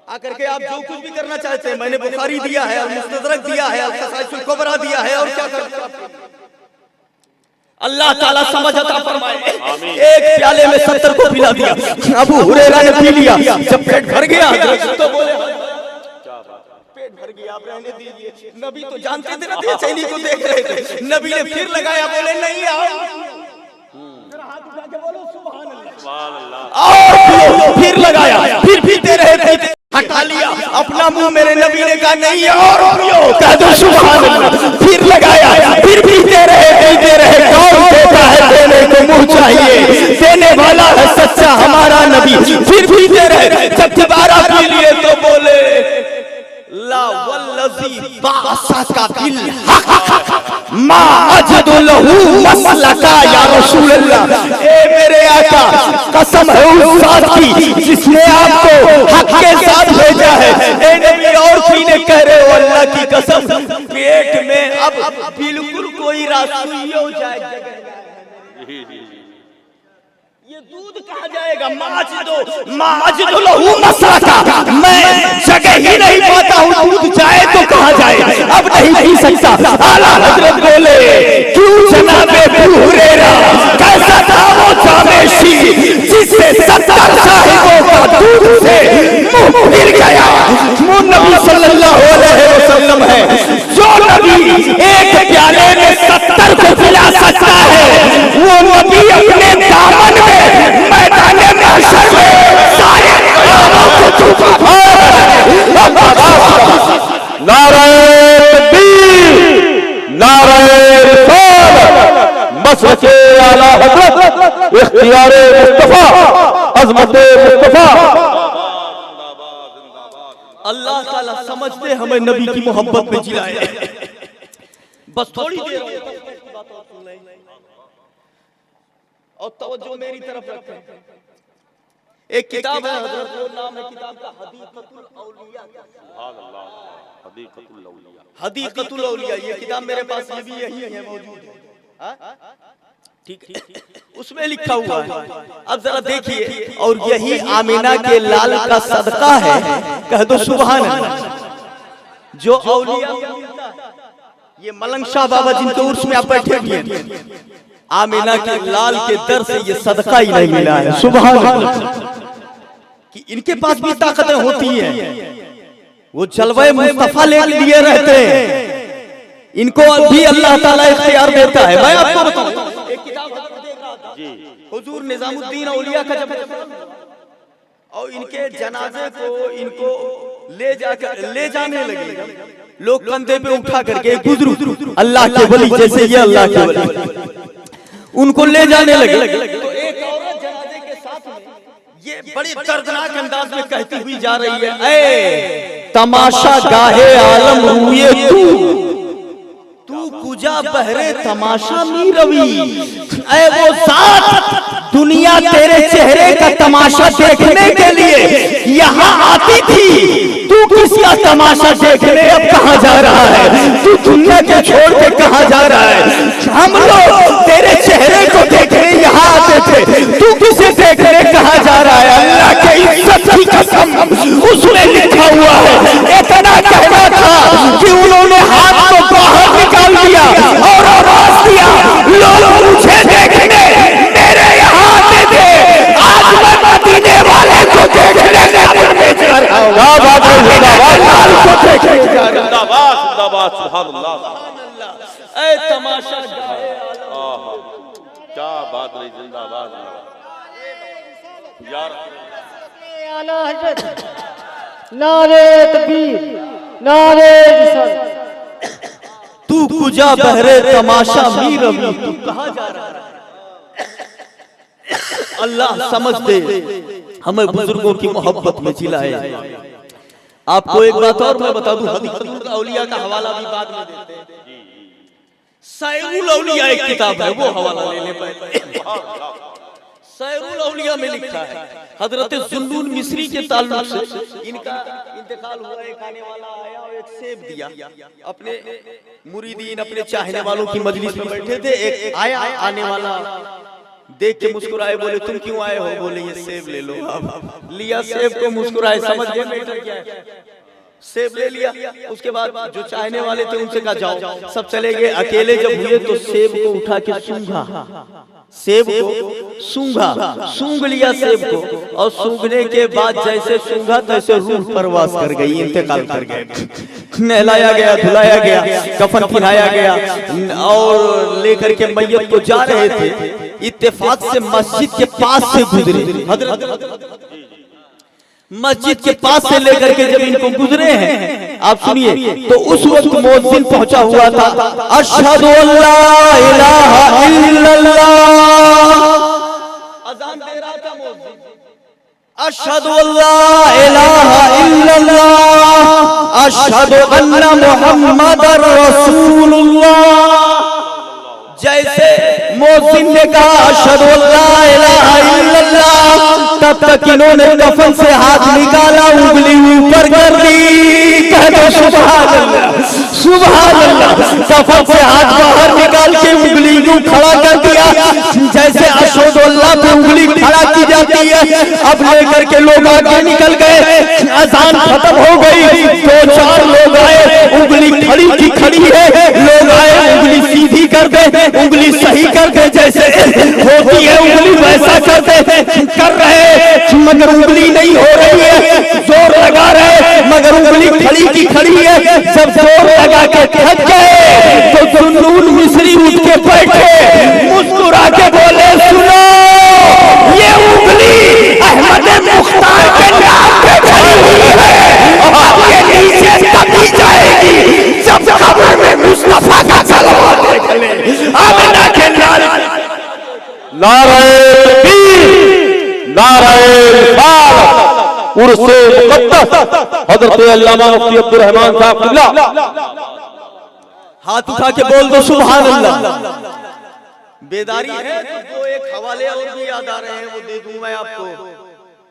आकर के आप जो कुछ भी करना चाहते हैं, मैंने बुखारी दिया है, मुस्तदरक दिया है, अल-क़साइसुल कुबरा दिया है, और क्या करते हैं? अल्लाह ताला समझ अता फरमाए। एक प्याले में 70 को पिला दिया। अबू हुरैरा ने पी लिया, जब पेट भर गया तो बोले पेट भर गया, आप रहने दीजिए। नबी तो जानते थे ना, बेचैनी को देख रहे थे। नबी ने फिर लगाया, बोले नहीं आओ, जरा हाथ उठा के बोलो सुभान अल्लाह। और फिर लगाया, फिर पीते रहे, हटा लिया अपना मुंह, मेरे नबी ने कहा नहीं और पियो, कह दो सुभान अल्लाह। फिर लगाया, फिर पीते रहे, कौन देता है देने को मुंह चाहिए, देने वाला है सच्चा हमारा नबी। फिर पीते रहे, जब दोबारा पी लिए तो बोले ला वल्लज़ी बाअसा बिल हक मा अजदु लहू मसलका या रसूल अल्लाह। ए मेरे आका, कसम है उस ज़ात की जिसने आपको हक के साथ भेजा है। ए नबी और पीने कह रहे हो, अल्लाह की कसम पेट में अब बिल्कुल कोई रास्ता हो जाएगा, ये दूध कहाँ जाएगा? माजिदो लहू मसलका, मैं जगह ही नहीं पाता हूँ, दूध जाए तो कहाँ जाए, अब नहीं पी सकता। आला हजरत बोले क्यों जनाबे अबू हुरैरा, कैसा था वो जामेशी जिससे 70 साहिबों का दूध से मुंह फिर गया। वो नबी सल्लल्लाहु अलैहि वसल्लम है, जो नबी एक प्याले में 70 को पिला सकता है, वो नबी अपने दामन में मैदान महशर में सारे गुलामों को चुका। नारे तकबीर, नारे रिसालत, मसलके आला हज़रत, इख्तियारे मुस्तफा, अज़मते मुस्तफा। अल्लाह ताला समझते हमें नबी की मोहब्बत में जिलाए। बस थोड़ी देर और तवज्जो मेरी तरफ रखें। एक किताब है, हज़रत वो नाम है किताब का हदीक़तुल औलिया। हदीक़तुल औलिया, ये किताब मेरे पास ये भी यही है, मौजूद है, ठीक है। उसमें लिखा हुआ है, अब जरा देखिए, और यही आमीना के लाल का सदका है, कह दो सुभान अल्लाह। जो औलिया ये मलंग शाह बाबा जिनके उर्स में आप बैठे हुए हैं, आमीना के लाल के दर से ये सदका ही नहीं मिला है। सुभान अल्लाह, कि इनके पास भी ताकतें होती हैं, वो जलवे मुस्तफा ले लिए रहते हैं, इनको भी अल्लाह ताला इख्तियार देता है। मैं आपको बताऊं, एक किताब हुजूर निजामुद्दीन औलिया का जब और इनके जनाजे को इनको ले जाने लगे लोग, कंधे पे उठा करके गुजरू अल्लाह के वली, जैसे ये अल्लाह के वली, उनको ले जाने लगे। तो एक औरत जनाजे के साथ में ये बड़ी दर्दनाक अंदाज में कहती हुई जा रही है, ऐ तमाशा गाहे आलम हुए तू कुजा बहरे तमाशा मी रवि। ऐ वो साथ दुनिया तेरे चेहरे का तमाशा देखने के लिए यहाँ आती थी, तू किसका तमाशा देखने अब कहाँ जा रहा है? तू दुनिया के छोड़ के कहाँ जा रहा है? हम लोग तेरे चेहरे को देखने यहाँ आते थे, तू किसे देखने कहाँ जा रहा है? अल्लाह के इज्जत की कसम, उसमें लिखा हुआ है, इतना कहना था कि उन्होंने हाथ को बाहर निकाल दिया और आवाज दिया, लोग मुझे देखने मेरे यहाँ आते थे, आज मैं मदीने वाले को देखने भेज रहा हूँ। जिंदाबाद जिंदाबाद सुभान अल्लाह। ऐ तमाशा क्या बात रही, जिंदाबाद यार। आला हज़रत, नारे तकबीर, नारे रिसालत। तू कुजा बहरे तमाशा मी रवि, तू कहाँ जा रहा है? अल्लाह समझ दे हमें बुजुर्गों की मोहब्बत में जिलाए। आपको एक बात और मैं बता दूं, हदीक़तुल औलिया का हवाला भी बाद में देते हैं। सैरुल औलिया एक किताब है, वो हवाला ले ले पाए। सैरुल औलिया में लिखा है, हजरत जुन्नून मिस्री के ताल्लुक से इनका इंतकाल हुआ, एक आने वाला आया और एक सेब दिया। अपने मुरीदीन, अपने चाहने वालों की मजलिस में बैठे थे, एक आया आने वाला देख के मुस्कुराए, बोले तुम क्यों आए हो? बोले ये सेब ले लो। अब लिया सेब को, मुस्कुराए, समझ गए मैटर क्या है? सेब ले लिया। उसके बाद जो चाहने वाले थे उनसे कहा जाओ, सब चले गए। अकेले जब हुए तो सेब को उठा के सूंघा, सेब को सूंघ लिया सेब को, और सूंघने के बाद जैसे सूंघा तैसे रूह परवास कर गई, इंतकाल कर गए। नहलाया गया, धुलाया गया, कफन पहनाया गया और लेकर के मैयत को जा रहे थे। इत्तेफाक से मस्जिद के पास से गुजरे, मस्जिद के पास से लेकर के जब इनको गुजरे हैं, आप सुनिए, तो उस वक्त मुअज्जिन पहुंचा हुआ था, अशहदु अल्ला इलाहा इल्लल्लाह, अज़ान दे रहा था मुअज्जिन, अशहदु अल्ला इलाहा इल्लल्लाह, अशहदु अन्ना मुहम्मदर रसूलुल्लाह। जैसे मुअज्जिन ने कहा अशहदु अल्ला इलाहा इल्लल्लाह, तब तक इन्होंने कफन से हाथ निकाला, उंगली ऊपर कर दी। कह दो सुभान अल्लाह, सुभान अल्लाह। कफन से हाथ बाहर निकाल के उंगली को खड़ा कर दिया, जैसे अशहदु अल्लाह पे उंगली खड़ा की जाती है। अब लेकर के लोग आगे निकल गए, अजान खत्म हो गई। 2-4 लोग आए, उंगली खड़ी की खड़ी है, लोग आए उंगली सीधी कर दे, उंगली सही कर दे, जैसे होती है उंगली वैसा कर दे, कर रहे मगर उंगली नहीं हो रही है, जोर लगा रहे मगर उंगली खड़ी की खड़ी है। जब जोर लगा के थक गए तो जुन्नून मिस्री उठ के बैठे, मुस्कुरा के बोले सुनो, ये उंगली अहमद मुख्तार के नाम पे खड़ी हुई है, अब ये नीचे तभी जाएगी जब कब्र में मुस्तफा का सलवा निकले। आमिना के नारे तकबीर, नारे रिसालत, उर्से मुक़द्दस हज़रत अल्लामा मुफ्ती अब्दुल रहमान साहब क़िबला। हाथ उठा के बोल दो सुभान अल्लाह। बेदारी है तो एक हवाले और भी याद आ रहे हैं, वो दे दूं मैं आपको,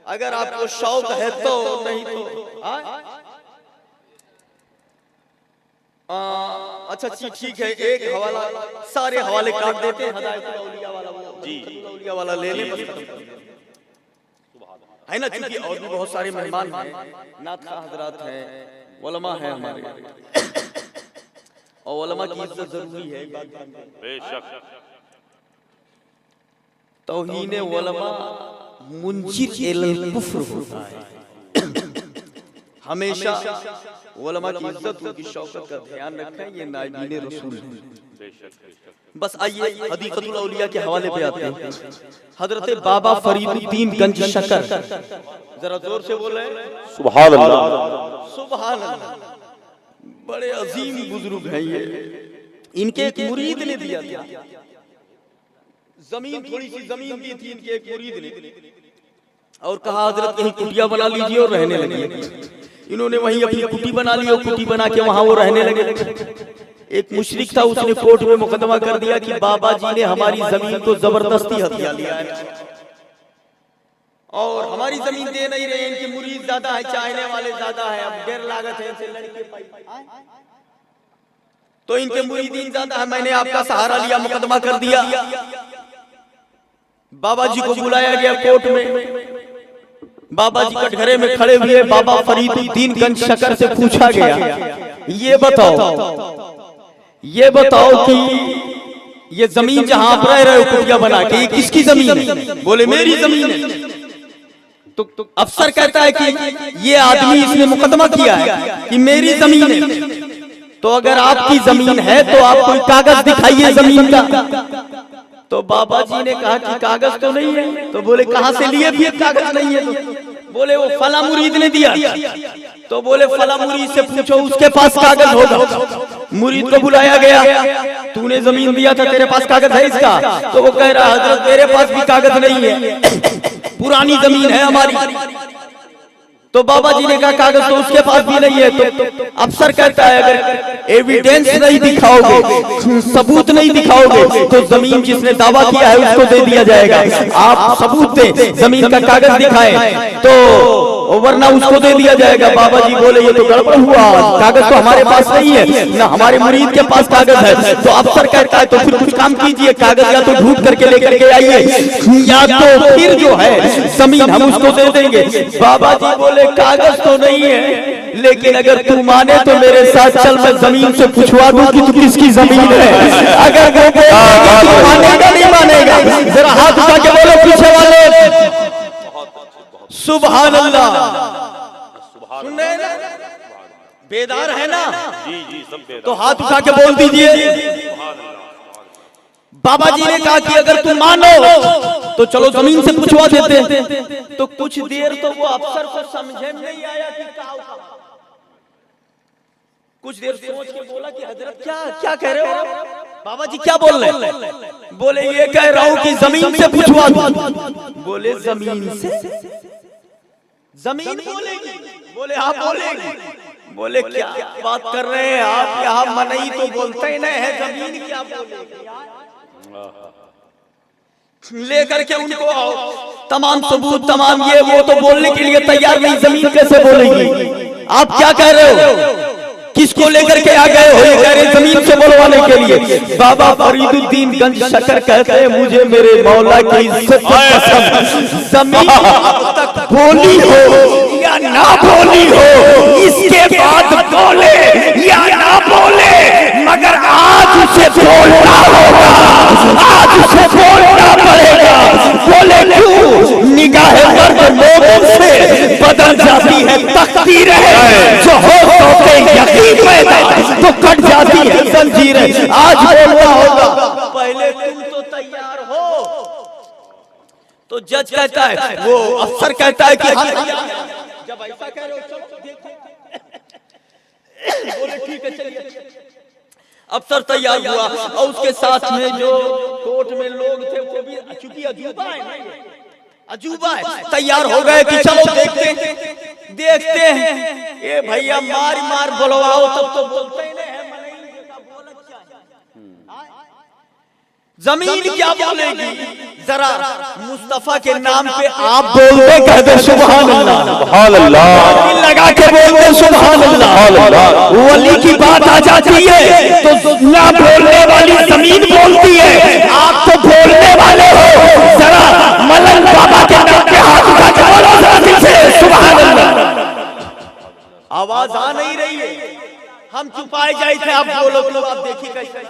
अगर आपको शौक है तो, नहीं तो अच्छा ठीक है, एक हवाला, सारे हवाले काट देते हैं, हिदायतुल औलिया वाला जी औलिया वाला ले लें है ना, क्योंकि और भी बहुत सारे मेहमान हैं, नाथ हजरात हैं, उलमा हैं हमारे, और उलमा की इज्जत जरूरी है बेशक। तौहीन उलमा मुंजिर इलल कुफ्र होता है। हमेशा उलमा की इज्जत, उनकी शौकत का ध्यान रखें, ये नाइबीन रसूल हैं। बस आइए हदीक़तुल औलिया के हवाले पे आते हैं। हजरत बाबा फरीदुद्दीन गंज शकर, जरा जोर से बोले सुभान अल्लाह, सुभान अल्लाह। बड़े अजीम बुजुर्ग हैं ये। इनके एक मुरीद ने दिया था जमीन, थोड़ी सी जमीन दी थी इनके एक मुरीद ने, और कहा हजरत कहीं कुटिया बना लीजिए और रहने लगे। इन्होंने वहीं अपनी कुटी बना ली और कुटी बना के वहां वो रहने लगे। एक मुशरिक था, उसने कोर्ट में मुकदमा कर दिया कि बाबा जी ने हमारी जमीन को जबरदस्ती हथिया लिया है और हमारी जमीन दे नहीं रहे, इनके मुरीद ज्यादा है, चाहने वाले ज्यादा है, अब गैर लागत है इनसे लड़के तो इनके मुरीदीन ज्यादा है। मैंने आपका सहारा लिया, मुकदमा कर दिया। बाबा जी को बुलाया गया कोर्ट में, बाबा जी कटघरे में खड़े हुए बाबा फरीदुद्दीन गंज शकर से पूछा गया, ये बताओ कि ये जमीन जहां आप रह रहे हो कुटिया बना के, ये किसकी जमीन है? बोले मेरी जमीन है। तो अफसर कहता है कि ये आदमी इसने मुकदमा किया है कि मेरी जमीन है, तो अगर आपकी जमीन है तो आप कोई कागज दिखाइए जमीन का। तो बाबा जी ने कहा कि कागज तो नहीं है। तो बोले कहां से लिए? भी कागज नहीं है। तो बोले वो फला मुरीद ने दिया। तो बोले फला मुरीद से पूछो, उसके पास कागज होगा। मुरीद को बुलाया गया, तूने जमीन दिया था, तेरे पास कागज है इसका? तो वो कह रहा हजरत मेरे पास भी कागज नहीं है, पुरानी जमीन है हमारी। तो बाबा जी ने कहा कागज तो उसके पास भी नहीं है। तो अफसर कहता है अगर एविडेंस नहीं दिखाओगे, सबूत नहीं दिखाओगे, तो जमीन जिसने दावा किया है उसको दे दिया जाएगा। आप सबूत दें, जमीन का कागज दिखाएं, तो वरना उसको दे दिया जाएगा। बाबा जी बोले ये तो गड़बड़ हुआ, कागज तो हमारे पास नहीं है, ना हमारे मुरीद के पास कागज है। तो अफसर कहता है तो फिर कुछ काम कीजिए, कागज या तो ढूंढ करके लेकर के आइए, या तो फिर जो है जमीन हम उसको दे देंगे। बाबा जी बोले कागज तो नहीं है, लेकिन अगर तू माने तो मेरे साथ चल, मैं जमीन से पूछवा दूं कि तू किसकी जमीन है। अगर वो बोलेगा तो मानेगा नहीं मानेगा? जरा हाथ उठा के बोलो पीछे वाले, सुभान अल्लाह। सुन रहे हैं ना? बेदार है ना? जी जी सब बेदार। तो हाथ उठा के बोल दीजिए। बाबा जी ने कहा कि अगर तुम मानो तो चलो जमीन से पूछवा देते। तो कुछ देर तो वो अफसर को समझे में नहीं आया कि क्या होगा। कुछ देर सोच के बोला कि हजरत क्या क्या कह रहे हो? बाबा जी क्या बोल रहे हैं? बोले ये कह रहा हूं कि जमीन से पूछवा दो। बोले जमीन से? जमीन बोलेगी? बोले हाँ बोलेगी। बोले क्या बात कर रहे हैं आप? यहाँ मनई तो बोलते ही नहीं है, जमीन क्या बोलेगी? लेकर के उनको आओ, तमाम सबूत तमाम ये वो तो बोलने के लिए तैयार नहीं, जमीन कैसे बोलेगी? आप क्या कह रहे हो? किसको लेकर के आ गए हो? ये कह रहे जमीन से बोलवाने के लिए। बाबा फरीदुद्दीन गंज शकर कहते हैं मुझे मेरे मौला की इज्जत की कसम, जमीन तक बोली हो या ना बोली हो, इसके बाद बोले या ना बोले, मगर आज उसे बोलना होगा, आज उसे बोलना पड़ेगा। बोले क्यों? निगाहे मर्द लोगों से बदल जाती है तकदीर है, जो हो के यकीन पैदा तो कट जाती है जंजीरें। आज बोलना होगा। पहले तुम तो तैयार हो। तो जज कहता है, वो अफसर कहता है कि हम जब ऐसा कह रहे हो बोले ठीक है चलिए। अफसर तैयार हुआ और उसके साथ में जो कोर्ट में लोग थे वो भी, चूंकि अजूबा है, अजूबा है, तैयार हो गए कि चलो देखते हैं। ये भैया मार मार बुलवाओ तब तो बोलते ही नहीं है। जमीन क्या बोलेगी? जरा मुस्तफा के नाम पे आप बोलते कहते सुभान अल्लाह, सुभान अल्लाह, लगा के बोलते सुभान अल्लाह। वली की बात आ जाती है तो ना बोलने वाली जमीन बोलती है, आप तो बोलने वाले हो। जरा मलंग बाबा के नाम पे हाथ उठा के बोलो जरा दिल से सुभान अल्लाह। आवाज आ नहीं रही है, हम चुपाए जाए थे, आप बोलो तो आप देखिए कैसे।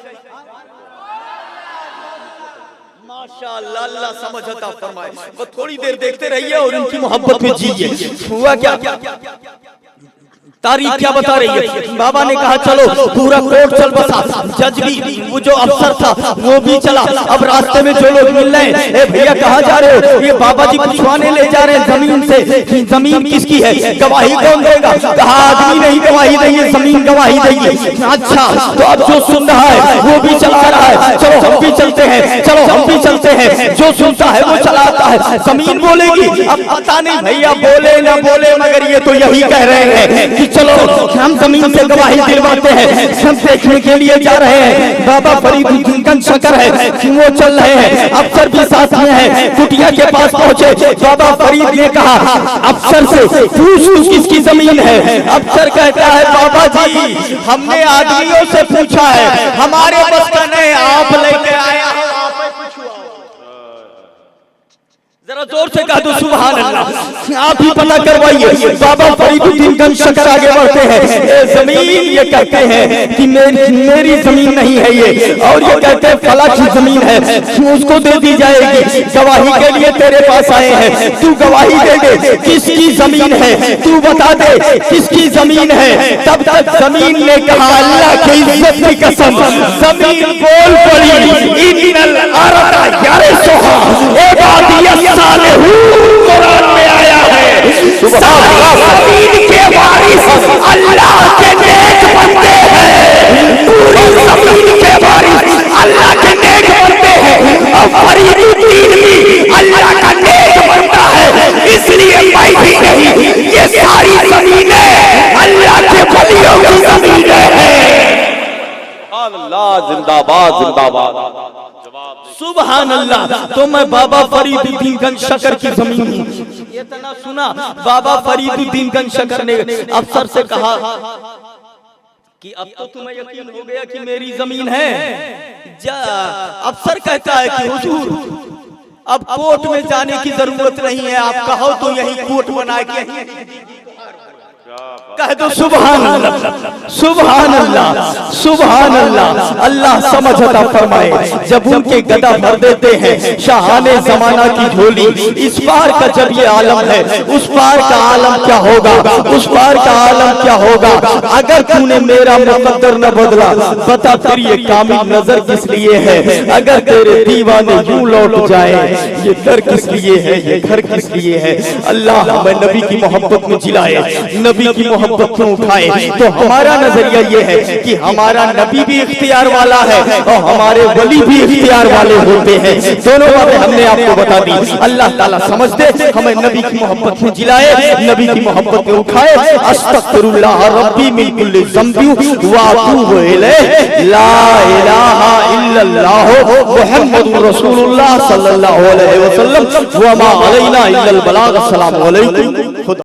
माशाअल्लाह, अल्लाह समझ अता फरमाए। वो थोड़ी देर देखते रहिए और इनकी मोहब्बत में जीजिए। हुआ क्या? तारीख क्या बता रही है? बाबा ने कहा चलो पूरा कोर्ट चल बसा, जज भी, वो जो अफसर था वो भी चला। अब रास्ते में जो लोग मिल रहे हैं, ए भैया कहाँ जा रहे हो? ये बाबा जी पूछवाने ले जा रहे हैं जमीन से कि जमीन किसकी है, गवाही कौन देगा? कहा आदमी नहीं गवाही देंगे, जमीन गवाही देगी। अच्छा तो अब जो सुन रहा है वो भी चला रहा है, चलो हम भी चलते हैं, चलो हम भी चलते हैं। जो सुनता है वो चलाता है, जमीन बोलेगी। अब पता नहीं भैया बोले ना बोले, मगर ये तो यही कह रहे हैं कि चलो हम जमीन से गवाही दिलवाते हैं। सब देखने के लिए जा रहे हैं। बाबा फरीदुद्दीन गंज शकर है कि वो चल रहे हैं, अफसर भी साथ में है। कुटिया के पास पहुंचे, बाबा फरीद ने कहा अफसर से पूछ किसकी जमीन है? अफसर कहता है बाबा जी हमने आदमियों से पूछा है, हमारे बस का नहीं, आप लेके आया हो, आप पूछो। जरा जोर से कह दो सुभान अल्लाह। आप ही पता करवाइए। बाबा फरीदुद्दीन गंज शकर आगे बढ़ते हैं। ये जमीन ये कहते हैं कि मेरी जमीन नहीं है ये, और ये कहते हैं फला की जमीन है, उसको दे दी जाएगी। गवाही के लिए तेरे पास आए हैं, तू गवाही दे दे किसकी जमीन है, तू बता दे किसकी जमीन है। तब तक जमीन ने कहा अल्लाह की इज्जत की कसम, जमीन बोल पड़ी इन्नल अरदा यरसुहा कुरान में आया है। जमीन के वारिस अल्लाह के नेक बंदे हैं, पूरी जमीन के वारिस अल्लाह के नेक बंदे हैं, और फरीदुद्दीन भी अल्लाह का नेक बंदा है। इसलिए मैं भी नहीं, ये सारी जमीनें अल्लाह के वलियों की जमीनें हैं। अल्लाह जिंदाबाद जिंदाबाद। सुभान अल्लाह। तो मैं बाबा फरीदुद्दीन गंज शकर की जमीन हूँ। ये तना सुना, बाबा फरीदुद्दीन गंज शकर ने अफसर से कहा कि अब तो तुम्हें यकीन हो गया कि मेरी जमीन है। अफसर कहता है कि हुजूर अब कोर्ट में जाने की जरूरत नहीं है, आप कहो तो यही कोर्ट बना के कह दो सुभान अल्लाह, सुभान अल्लाह, सुभान अल्लाह। अल्लाह समझ अता फरमाए। जब उनके गदा भर देते हैं शाहाने जमाना की झोली, इस पार का जब ये आलम है, उस पार का आलम क्या होगा, उस पार का आलम क्या होगा। अगर तूने मेरा मुकद्दर न बदला, बता फिर ये कामिल नजर किस लिए है। अगर तेरे दीवाने यूं लौट जाए, ये दर किस लिए है, ये घर किस लिए है। अल्लाह हमें नबी की मोहब्बत में जिलाए, नबी की मोहब्बत में उठाए। तो हमारा नजरिया ये है कि हमारा नबी भी इख्तियार वाला है और हमारे वली भी इख्तियार वाले होते हैं। दोनों बातें हमने आपको बता दी। अल्लाह ताला समझ दे, हमें नबी की मोहब्बत में जिलाए, नबी की मोहब्बत में उठाए। अस्तगफिरुल्लाह रब्बी मिन कुल्ली ज़ंबी व अतूबु इलैह, ला इलाहा इल्लल्लाह मुहम्मदुर रसूलुल्लाह सल्लल्लाहु अलैहि वसल्लम व मा अलैना इल्लल बलाग। अस्सलामु अलैकुम।